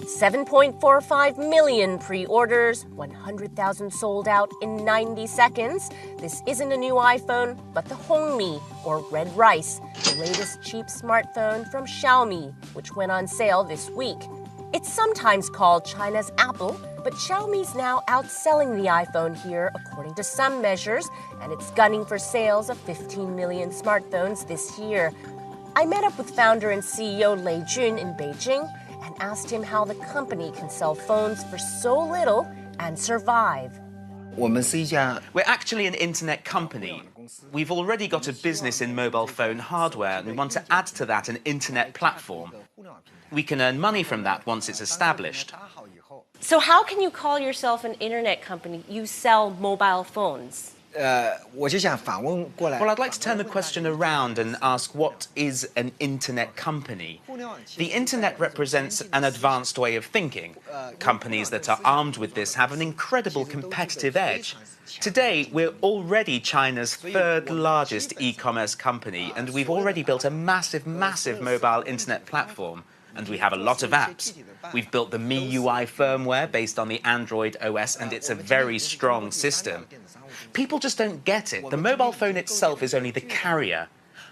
7.45 million pre-orders, 100,000 sold out in 90 seconds. This isn't a new iPhone, but the Hongmi, or red rice, the latest cheap smartphone from Xiaomi, which went on sale this week. It's sometimes called China's Apple, but Xiaomi's now outselling the iPhone here, according to some measures, and it's gunning for sales of 15 million smartphones this year. I met up with founder and CEO Lei Yun in Beijing and asked him how the company can sell phones for so little and survive. We're actually an internet company. We've already got a business in mobile phone hardware, and we want to add to that an internet platform. We can earn money from that once it's established. So how can you call yourself an internet company? You sell mobile phones. Well, I'd like to turn the question around and ask, what is an internet company? The internet represents an advanced way of thinking. Companies that are armed with this have an incredible competitive edge. Today, we're already China's third largest e-commerce company, and we've already built a massive mobile internet platform. And we have a lot of apps. We've built the MIUI firmware based on the Android OS, and it's a very strong system. People just don't get it. The mobile phone itself is only the carrier.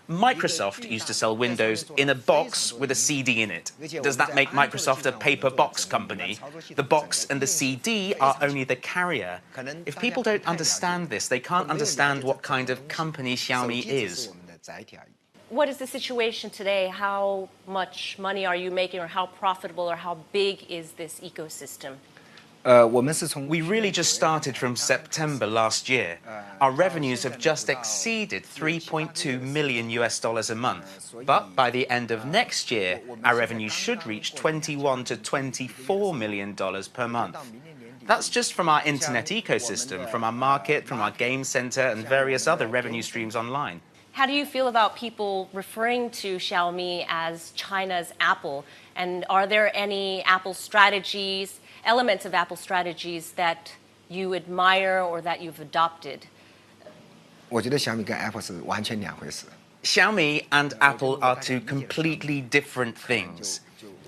Microsoft used to sell Windows in a box with a CD in it. Does that make Microsoft a paper box company? The box and the CD are only the carrier. If people don't understand this, they can't understand what kind of company Xiaomi is. What is the situation today? How much money are you making, or how profitable or how big is this ecosystem? We really just started from September last year. Our revenues have just exceeded $3.2 million a month. But by the end of next year, our revenue should reach $21 to $24 million per month. That's just from our internet ecosystem, from our market, from our game center, and various other revenue streams online. How do you feel about people referring to Xiaomi as China's Apple? And are there any Apple strategies, elements of Apple strategies that you admire or that you've adopted? Xiaomi and Apple are two completely different things.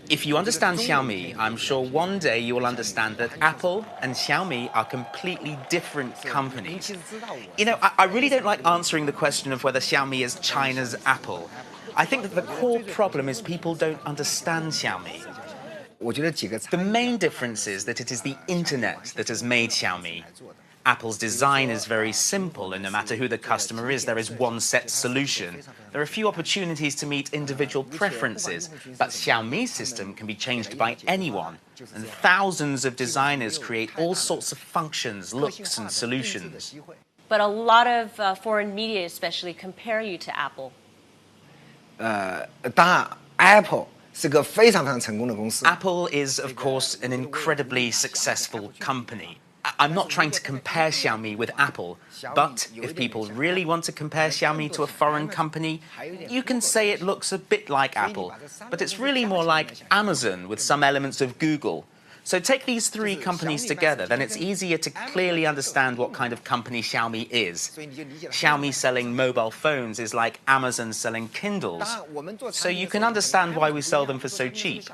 If you understand Xiaomi, I'm sure one day you will understand that Apple and Xiaomi are completely different companies. You know, I really don't like answering the question of whether Xiaomi is China's Apple. I think that the core problem is people don't understand Xiaomi. The main difference is that it is the internet that has made Xiaomi. Apple's design is very simple, and no matter who the customer is, there is one set solution. There are few opportunities to meet individual preferences, but Xiaomi's system can be changed by anyone, and thousands of designers create all sorts of functions, looks, and solutions. But a lot of foreign media especially compare you to Apple. Apple is, of course, an incredibly successful company. I'm not trying to compare Xiaomi with Apple, but if people really want to compare Xiaomi to a foreign company, you can say it looks a bit like Apple, but it's really more like Amazon with some elements of Google. So take these three companies together, then it's easier to clearly understand what kind of company Xiaomi is. Xiaomi selling mobile phones is like Amazon selling Kindles. So you can understand why we sell them for so cheap.